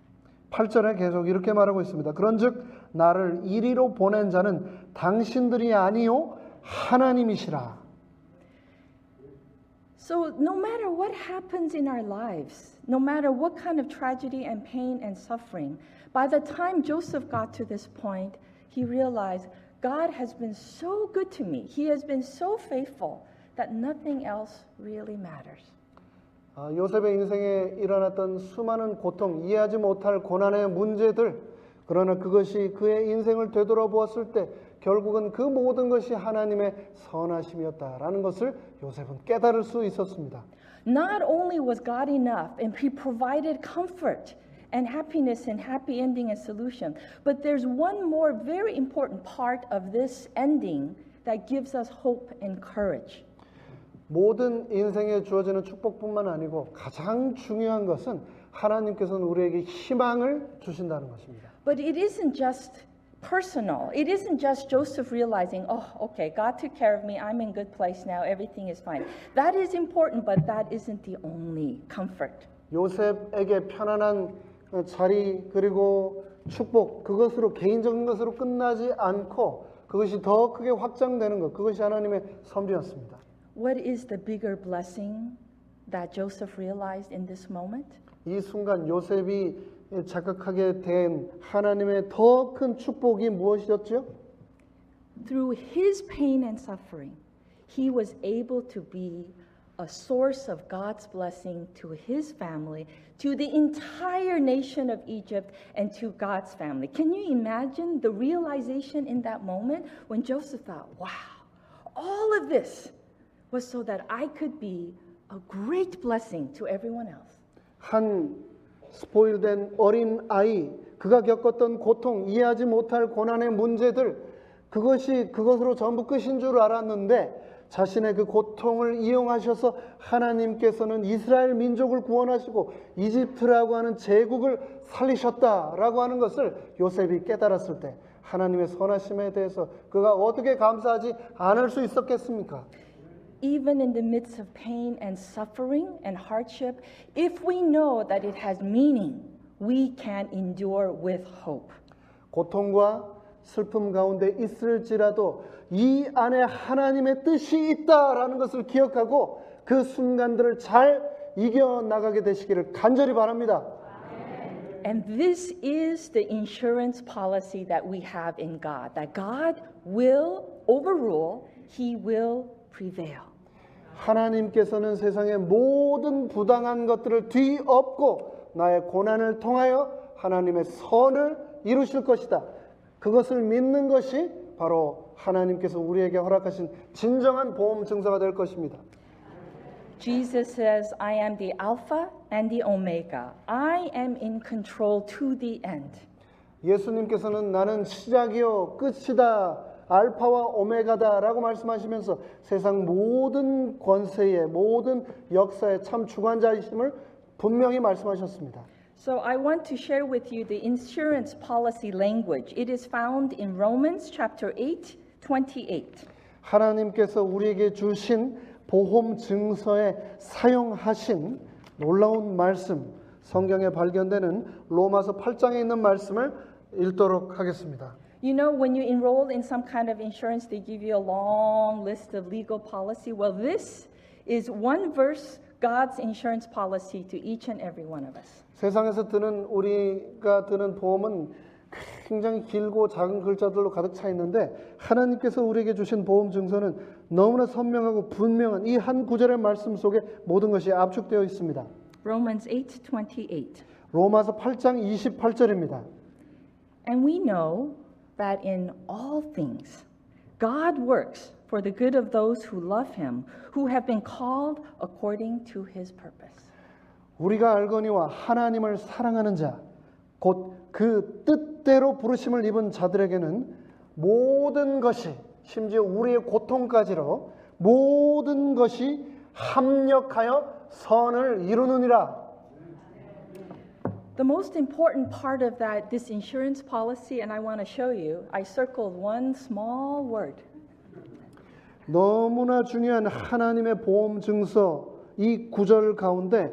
8절에 계속 이렇게 말하고 있습니다. 그런즉 나를 이리로 보낸 자는 당신들이 아니요 하나님이시라. So no matter what happens in our lives, no matter what kind of tragedy and pain and suffering, by the time Joseph got to this point, he realized God has been so good to me. He has been so faithful that nothing else really matters. 요셉의 인생에 일어났던 수많은 고통, 이해하지 못할 고난의 문제들, 그러나 그것이 그의 인생을 되돌아보았을 때 결국은 그 모든 것이 하나님의 선하심이었다라는 것을 요셉은 깨달을 수 있었습니다. Not only was God enough and He provided comfort and happiness and happy ending and solution, but there's one more very important part of this ending that gives us hope and courage. 모든 인생에 주어지는 축복뿐만 아니고 가장 중요한 것은 하나님께서는 우리에게 희망을 주신다는 것입니다. But it isn't just personal. It isn't just Joseph realizing, oh, okay, God took care of me. I'm in good place now. Everything is fine. That is important, but that isn't the only comfort. 요셉에게 편안한 자리 그리고 축복 그것으로 개인적인 것으로 끝나지 않고 그것이 더 크게 확장되는 것 그것이 하나님의 섭리였습니다. What is the bigger blessing that Joseph realized in this moment? 이 순간 요셉이 자각하게 된 하나님의 더 큰 축복이 무엇이었죠? Through his pain and suffering, he was able to be a source of God's blessing to his family, to the entire nation of Egypt, and to God's family. Can you imagine the realization in that moment when Joseph thought, wow, all of this was so that I could be a great blessing to everyone else. 한 스포일된 어린 아이, 그가 겪었던 고통, 이해하지 못할 고난의 문제들, 그것으로 전부 끝인 줄 알았는데 자신의 그 고통을 이용하셔서 하나님께서는 이스라엘 민족을 구원하시고 이집트라고 하는 제국을 살리셨다라고 하는 것을 요셉이 깨달았을 때 하나님의 선하심에 대해서 그가 어떻게 감사하지 않을 수 있었겠습니까? Even in the midst of pain and suffering and hardship, if we know that it has meaning, we can endure with hope. 고통과 슬픔 가운데 있을지라도 이 안에 하나님의 뜻이 있다라는 것을 기억하고 그 순간들을 잘 이겨나가게 되시기를 간절히 바랍니다. And this is the insurance policy that we have in God, that God will overrule, He will prevail. 하나님께서는 세상의 모든 부당한 것들을 뒤엎고 나의 고난을 통하여 하나님의 선을 이루실 것이다. 그것을 믿는 것이 바로 하나님께서 우리에게 허락하신 진정한 보험 증서가 될 것입니다. Jesus says, I am the Alpha and the Omega. I am in control to the end. 예수님께서는 나는 시작이요 끝이다. 알파와 오메가다라고 말씀하시면서 세상 모든 권세의 모든 역사의 참 주관자이심을 분명히 말씀하셨습니다. So I want to share with you the insurance policy language. It is found in Romans chapter 8, 28. 하나님께서 우리에게 주신 보험 증서에 사용하신 놀라운 말씀, 성경에 발견되는 로마서 8장에 있는 말씀을 읽도록 하겠습니다. You know, when you enroll in some kind of insurance, they give you a long list of legal policy. Well, this is one verse, God's insurance policy to each and every one of us. 세상에서 우리가 드는 보험은 굉장히 길고 작은 글자들로 가득 차 있는데 하나님께서 우리에게 주신 보험 증서는 너무나 선명하고 분명한 이 한 구절의 말씀 속에 모든 것이 압축되어 있습니다. Romans 8:28. 로마서 8장 28절입니다. And we know that in all things God works for the good of those who love him, who have been called according to his purpose. 우리가 알거니와 하나님을 사랑하는 자, 곧 그 뜻대로 부르심을 입은 자들에게는 모든 것이, 심지어 우리의 고통까지로 모든 것이 합력하여 선을 이루느니라. The most important part of this insurance policy, and I want to show you, I circled one small word. 너무나 중요한 하나님의 보험 증서 이 구절 가운데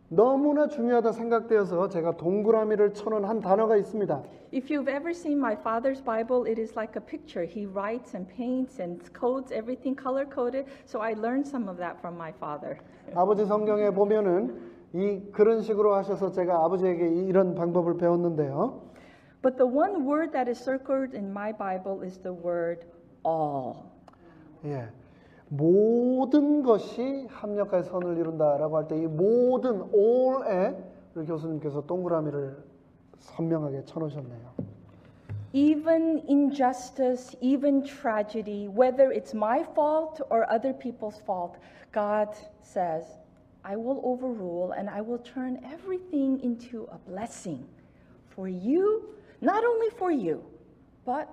너무나 중요하다 생각되어서 제가 동그라미를 쳐놓은 한 단어가 있습니다. If you've ever seen my father's Bible, it is like a picture. He writes and paints and codes everything color-coded. So I learned some of that from my father. 아버지 성경에 보면은 그런 식으로 하셔서 제가 아버지에게 이런 방법을 배웠는데요. But the one word that is circled in my Bible is the word all. 예. 모든 것이 합력하여 선을 이룬다라고 할 때 이 모든 all에 우리 교수님께서 동그라미를 선명하게 쳐놓으셨네요. Even injustice, even tragedy, whether it's my fault or other people's fault, God says, I will overrule and I will turn everything into a blessing for you, not only for you, but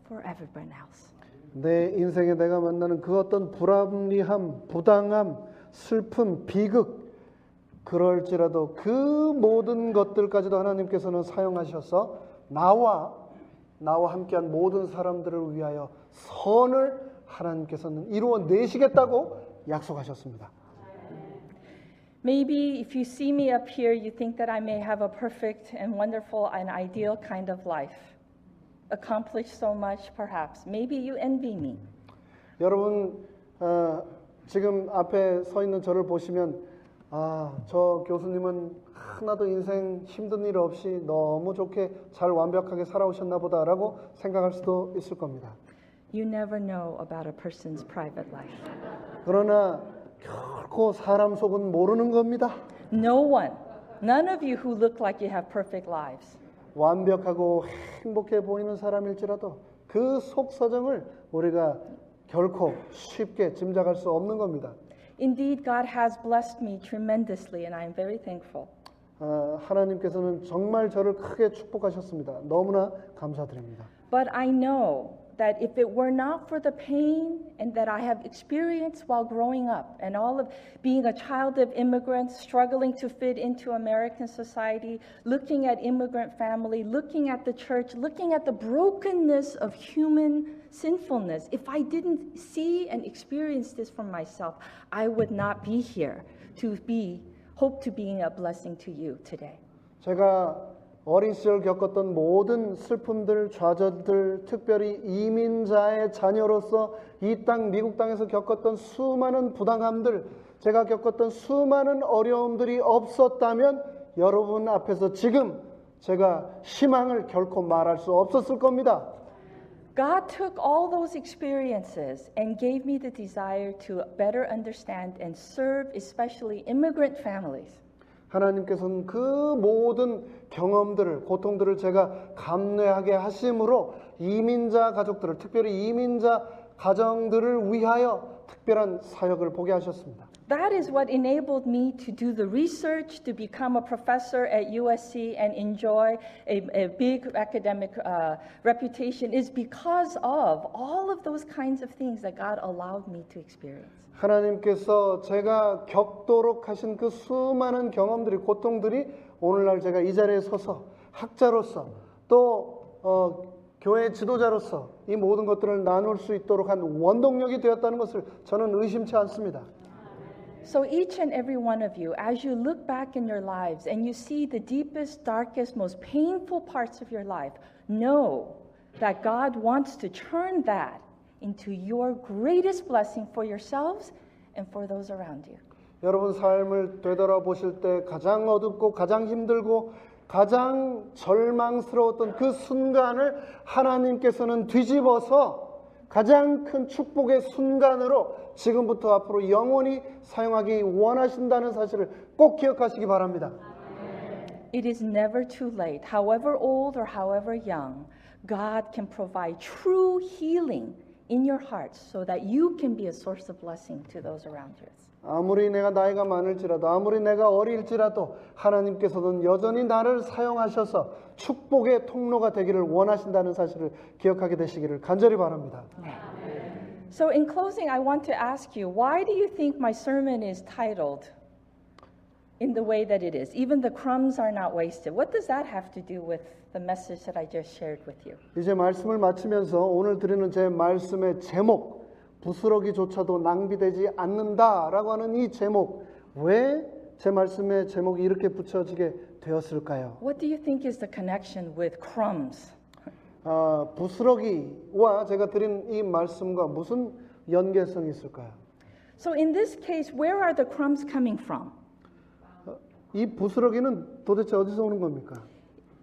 for everyone else. 내 인생에 내가 만나는 그 어떤 불합리함, 부당함, 슬픔, 비극 그럴지라도 그 모든 것들까지도 하나님께서는 사용하셔서 나와 함께한 모든 사람들을 위하여 선을 하나님께서는 이루어내시겠다고 약속하셨습니다. Maybe if you see me up here, you think that I may have a perfect and wonderful and ideal kind of life. Accomplished so much, perhaps. Maybe you envy me. 여러분 지금 앞에 서 있는 저를 보시면 저 교수님은 하나도 인생 힘든 일 없이 너무 좋게 잘 완벽하게 살아오셨나 보다라고 생각할 수도 있을 겁니다. You never know about a person's private life. 그러나 결코 사람 속은 모르는 겁니다. No one, none of you who look like you have perfect lives. 완벽하고 행복해 보이는 사람일지라도 그 속사정을 우리가 결코 쉽게 짐작할 수 없는 겁니다. Indeed, God has blessed me tremendously, and I am very thankful. 하나님께서는 정말 저를 크게 축복하셨습니다. 너무나 감사드립니다. But I know that if it were not for the pain and that I have experienced while growing up and all of being a child of immigrants, struggling to fit into American society, looking at immigrant family, looking at the church, looking at the brokenness of human sinfulness, if I didn't see and experience this for myself, I would not be here to hope to being a blessing to you today. 제가 어린 시절 겪었던 모든 슬픔들, 좌절들, 특별히 이민자의 자녀로서 이 땅, 미국 땅에서 겪었던 수많은 부당함들, 제가 겪었던 수많은 어려움들이 없었다면 여러분 앞에서 지금 제가 희망을 결코 말할 수 없었을 겁니다. God took all those experiences and gave me the desire to better understand and serve especially immigrant families. 하나님께서는 그 모든 경험들을, 고통들을 제가 감내하게 하심으로 이민자 가족들을, 특별히 이민자 가정들을 위하여 특별한 사역을 보게 하셨습니다. That is what enabled me to do the research, to become a professor at USC and enjoy a big academic reputation is because of all of those kinds of things that God allowed me to experience. 하나님께서 제가 겪도록 하신 그 수많은 경험들이, 고통들이 오늘날 제가 이 자리에 서서 학자로서 또 교회 지도자로서 이 모든 것들을 나눌 수 있도록 한 원동력이 되었다는 것을 저는 의심치 않습니다. So each and every one of you, as you look back in your lives and you see the deepest, darkest, most painful parts of your life, know that God wants to turn that into your greatest blessing for yourselves and for those around you. 여러분 삶을 되돌아보실 때 가장 어둡고 가장 힘들고 가장 절망스러웠던 그 순간을 하나님께서는 뒤집어서 가장 큰 축복의 순간으로 지금부터 앞으로 영원히 사용하기 원하신다는 사실을 꼭 기억하시기 바랍니다. It is never too late. However old or however young, God can provide true healing in your hearts so that you can be a source of blessing to those around you. 아무리 내가 나이가 많을지라도 아무리 내가 어릴지라도 하나님께서는 여전히 나를 사용하셔서 축복의 통로가 되기를 원하신다는 사실을 기억하게 되시기를 간절히 바랍니다. So in closing, I want to ask you, why do you think my sermon is titled in the way that it is? Even the crumbs are not wasted. What does that have to do with the message that I just shared with you? 이제 말씀을 마치면서 오늘 드리는 제 말씀의 제목, 부스러기조차도 낭비되지 않는다라고 하는 이 제목, 왜 제 말씀의 제목이 이렇게 붙여지게 되었을까요? What do you think is the connection with crumbs? 부스러기와 제가 드린 이 말씀과 무슨 연계성이 있을까요? So in this case, where are the crumbs coming from? 이 부스러기는 도대체 어디서 오는 겁니까?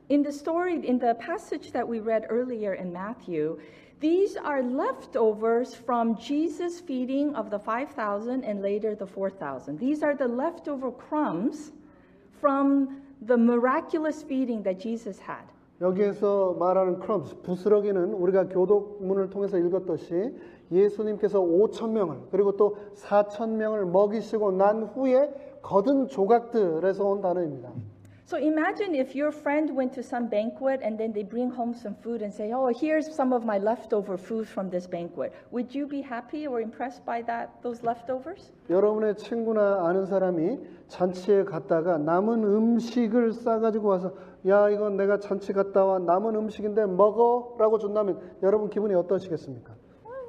In the story, in the passage that we read earlier in Matthew, these are leftovers from Jesus' feeding of the 5,000 and later the 4,000. These are the leftover crumbs from the miraculous feeding that Jesus had. 여기에서 말하는 crumbs, 부스러기는 우리가 교독문을 통해서 읽었듯이 예수님께서 5,000명을 그리고 또 4,000명을 먹이시고 난 후에 거둔 조각들에서 온 단어입니다. So imagine if your friend went to some banquet and then they bring home some food and say, "Oh, here's some of my leftover food from this banquet." Would you be happy or impressed by those leftovers? 여러분의 친구나 아는 사람이 잔치에 갔다가 남은 음식을 싸가지고 와서 야 이건 내가 잔치 갔다 와 남은 음식인데 먹어라고 준다면 여러분 기분이 어떠시겠습니까?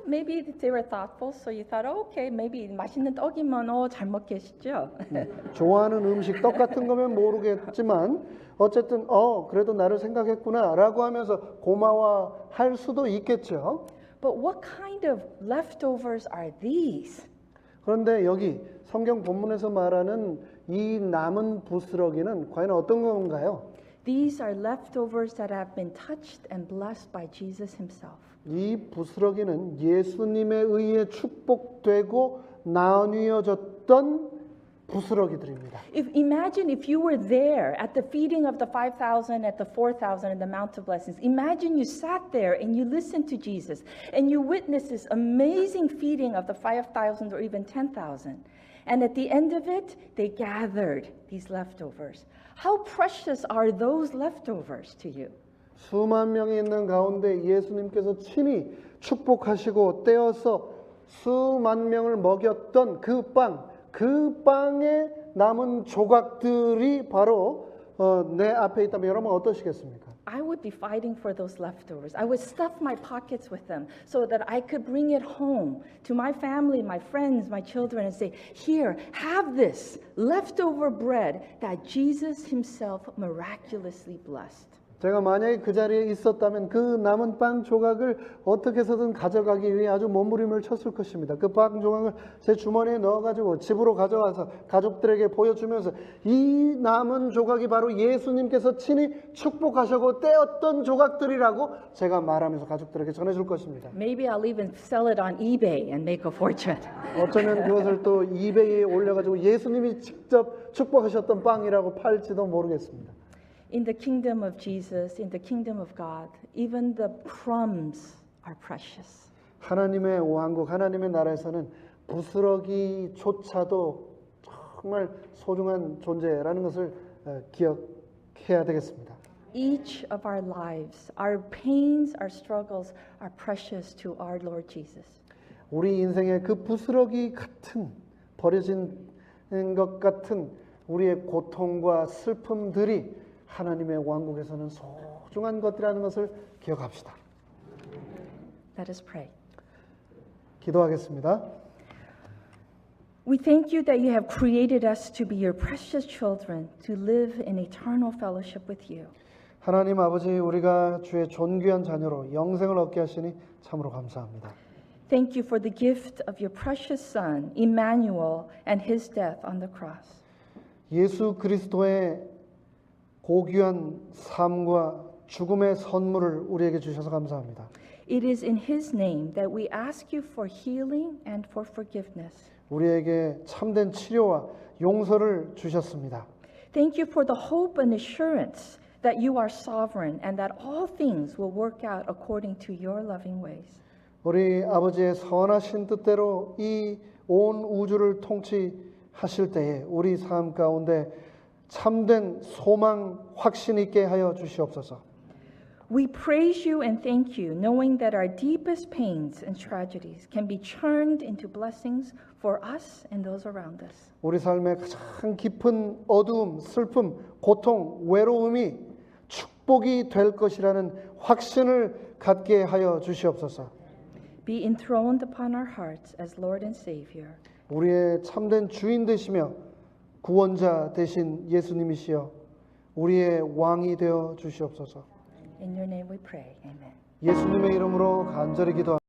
Maybe they were thoughtful, so you thought, oh, okay, maybe 맛있는 떡이면 잘 먹겠죠. 좋아하는 음식 떡 같은 거면 모르겠지만 어쨌든 그래도 나를 생각했구나라고 하면서 고마워할 수도 있겠죠. But what kind of leftovers are these? 그런데 여기 성경 본문에서 말하는 이 남은 부스러기는 과연 어떤 건가요? These are leftovers that have been touched and blessed by Jesus himself. 이 부스러기는 예수님에 의해 축복되고 나뉘어졌던 먹였던 부스러기들입니다. Imagine if you were there at the feeding of the 5,000, at the 4,000 in the Mount of Blessings. Imagine you sat there and you listened to Jesus and you witnessed this amazing feeding of the 5,000 or even 10,000. And at the end of it, they gathered these leftovers. How precious are those leftovers to you? 수만 명이 있는 가운데 예수님께서 친히 축복하시고 떼어서 수만 명을 먹였던 그 빵에 남은 조각들이 바로 내 앞에 있다면 여러분 어떠시겠습니까? I would be fighting for those leftovers. I would stuff my pockets with them so that I could bring it home to my family, my friends, my children, and say, here, have this leftover bread that Jesus himself miraculously blessed. 제가 만약에 그 자리에 있었다면 그 남은 빵 조각을 어떻게 해서든 가져가기 위해 아주 몸부림을 쳤을 것입니다. 그 빵 조각을 제 주머니에 넣어가지고 집으로 가져와서 가족들에게 보여주면서 이 남은 조각이 바로 예수님께서 친히 축복하시고 떼었던 조각들이라고 제가 말하면서 가족들에게 전해줄 것입니다. Maybe I'll even sell it on eBay and make a fortune. 어쩌면 그것을 또 이베이에 올려가지고 예수님이 직접 축복하셨던 빵이라고 팔지도 모르겠습니다. In the kingdom of Jesus, in the kingdom of God, even the crumbs are precious. 하나님의 왕국, 하나님의 나라에서는 부스러기조차도 정말 소중한 존재라는 것을 기억해야 되겠습니다. Each of our lives, our pains, our struggles are precious to our Lord Jesus. 우리 인생의 그 부스러기 같은 버려진 것 같은 우리의 고통과 슬픔들이 하나님의 왕국에서는 소중한 것이라는 것을 기억합시다. Let us pray. 기도하겠습니다. We thank you that you have created us to be your precious children, to live in eternal fellowship with you. 하나님 아버지, 우리가 주의 존귀한 자녀로 영생을 얻게 하시니 참으로 감사합니다. Thank you for the gift of your precious Son, Emmanuel, and his death on the cross. 예수 그리스도의 고귀한 삶과 죽음의 선물을 우리에게 주셔서 감사합니다. It is in his name that we ask you for healing and for forgiveness. 우리에게 참된 치료와 용서를 주셨습니다. Thank you for the hope and assurance that you are sovereign and that all things will work out according to your loving ways. 우리 아버지의 선하신 뜻대로 이 온 우주를 통치하실 때에 우리 삶 가운데 참된 소망, 확신 있게 하여 주시옵소서. We praise you and thank you, knowing that our deepest pains and tragedies can be turned into blessings for us and those around us. 우리 삶의 가장 깊은 어두움, 슬픔, 고통, 외로움이 축복이 될 것이라는 확신을 갖게 하여 주시옵소서. Be enthroned upon our hearts as Lord and Savior. 우리의 참된 주인 되시며 구원자 되신 예수님이시여 우리의 왕이 되어 주시옵소서. In your name we pray. Amen. 예수님의 이름으로 간절히 기도합니다.